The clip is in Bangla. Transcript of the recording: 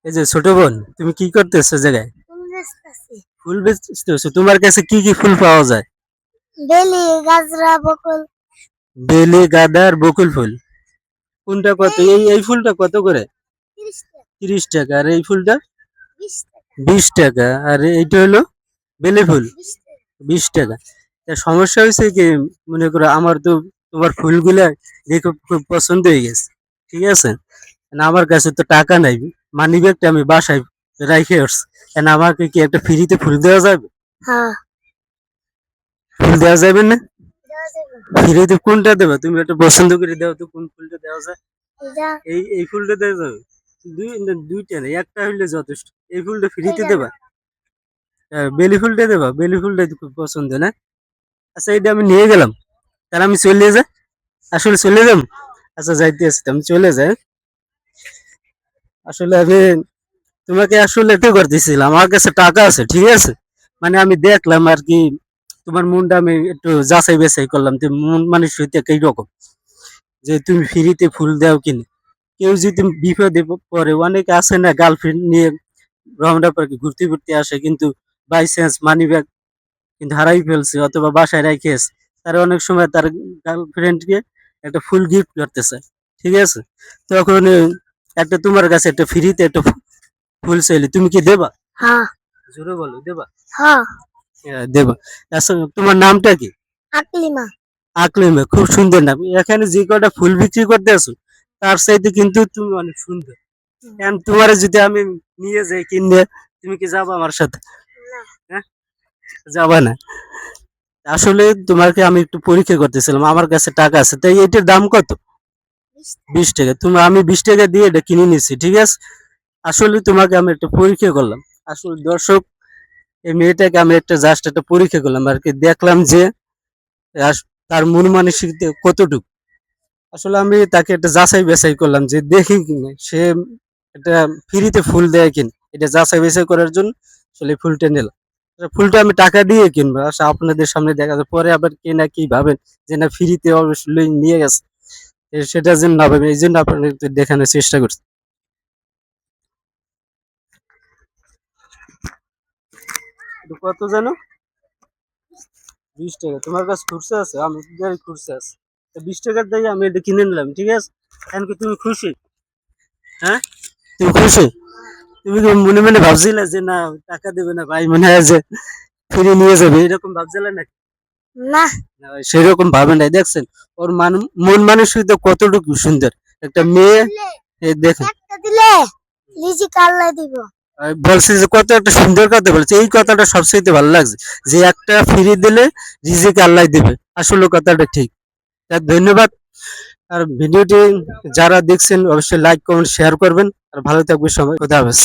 এই যে ছোট বোন, তুমি কি করতেছো জায়গায়? ফুল বেচতেছি। ফুল বেচতেছো? তোমার কাছে কি কি ফুল পাওয়া যায়? বেলি, গাজরা, বকুল। বেলি, গাঁদা আর বকুল ফুল। কোনটা কত? এই এই ফুলটা কত করে? 30 টাকা, 30 টাকা। আর এই ফুলটা 20 টাকা, 20 টাকা। আর এইটা হলো বেলি ফুল 20 টাকা। 20 টাকা। তা সমস্যা হয়েছে কি, মনে করো আমার তো তোমার ফুলগুলা দেখে খুব পছন্দ হয়ে গেছে, ঠিক আছে? না, আমার কাছে তো টাকা নাই, মানি ব্যাগটা আমি বাসায় রাইখে আসছি। আমাকে কি একটা ফ্রিতে ফুল দেওয়া যাবে? হ্যাঁ, ফুল দেওয়া যাবে না? দেওয়া যাবে। ফ্রিতে কোনটা দেবা? তুমি একটা পছন্দ করে দাও তো, কোন ফুলটা দেওয়া যায়? এটা, এই ফুলটা দেওয়া যাবে? দুইটা না, একটা হইলে যথেষ্ট। এই ফুলটা ফ্রিতে এইটা না। দেবা? বেলি ফুলটা দেবা? বেলি ফুলটা তো খুব পছন্দ না? আচ্ছা, এটা আমি নিয়ে গেলাম। তাহলে আমি চলে যাই, আসলে চলে যাম। আচ্ছা, যাইতে আসতে আমি চলে যাই। আসলে আমি তোমাকে আসলে এটাই করতেছিলাম, আমার কাছে টাকা আছে, ঠিক আছে? মানে আমি দেখলাম আর কি, তোমার মনটা আমি একটু যাচাই বাছাই করলাম যে মন মানুষ হইতে এই রকম, যে তুমি ফ্রিতে ফুল দাও কিনা। কেউ যদি বিপদে পড়ে, অনেকে আছে না গার্লফ্রেন্ড নিয়ে রমনা পার্কে ঘুরতে ঘুরতে আসে, কিন্তু বাই চান্স মানি ব্যাগ কিন্তু হারাই ফেলছে অথবা বাসায় রেখে এসে, তারা অনেক সময় তার গার্লফ্রেন্ডকে একটা ফুল গিফট করতে চায়, ঠিক আছে? তখন একটা তোমার কাছে একটা ফ্রিতে একটা ফুল চাইলে তুমি কি দেবা? হ্যাঁ, জোরে বলো, দেবা? হ্যাঁ। দেবা। আচ্ছা, তোমার নামটা কি? আকলিমা। আকলিমা, খুব সুন্দর নাম। এখানে যে কটা ফুল বিক্রি করতে আছো, তার চাইতে কিন্তু তুমি অনেক সুন্দর। এখন তোমার যদি আমি নিয়ে যাই কিনে, তুমি কি যাবো আমার সাথে? না, হ্যাঁ, যাবা না? আসলে তোমাকে আমি একটু পরীক্ষা করতেছিলাম, আমার কাছে টাকা আছে, তাই এটার দাম কত? 20 টাকা। 20 টাকা। তুমি, আমি 20 টাকা দিয়ে এটা কিনে নিচ্ছি, ঠিক আছে? আসলে তোমাকে আমি একটা পরীক্ষা করলাম। আসলে দর্শক, এই মেয়েটাকে আমি একটা জাস্ট একটা পরীক্ষা করলাম আর কি, দেখলাম যে তার মন মানসিকতা কতটুকু। আসলে আমি তাকে একটা যাচাই বাছাই করলাম যে দেখি কিনা সে একটা ফ্রিতে ফুল দেয় কিনা, এটা যাচাই বাছাই করার জন্য আসলে ফুলটা নিলাম। ফুলটা আমি টাকা দিয়ে কিনবো, আচ্ছা আপনাদের সামনে দেখা যায়, পরে আবার কে না কি ভাবেন যে না ফ্রিতে অবশ্যই নিয়ে গেছে, সেটা যেন না ভাবেন, এই জন্য আপনাদের দেখানোর চেষ্টা করছি। এটা কত জানো? 20 টাকা। তোমার কাছে খুচরা আছে? আমার কাছে খুচরা আছে। 20 টাকার দিয়ে আমি এটা কিনে নিলাম, ঠিক আছে? এখন কি তুমি খুশি? হ্যাঁ, তুমি খুশি? তুমি কি মনে মনে ভাবছিলে যে না টাকা দেবে না ভাই, মনে হয় যে ফিরে নিয়ে যাবে, এরকম ভাবছিলে নাকি? না। না ভাই, সেরকম ভাবে নাই, দেখছেন ওর মন মানসিকতা কতটুকু সুন্দর। একটা মেয়ে, দিলে, এই দেখেন, একটা দিলে লিচি কাল্লা দিব। বলছে যে কত একটা সুন্দর কথা বলছে, এই কথাটা সবচেয়ে ভালো লাগছে, যে একটা ফিরে দিলে রিজিক আল্লাহ দিবে। আসলে কথাটা ঠিক। ধন্যবাদ। আর ভিডিওটি যারা দেখছেন অবশ্যই লাইক কমেন্ট শেয়ার করবেন। আর ভালো থাকবে সবাই, খোদা হাফেজ।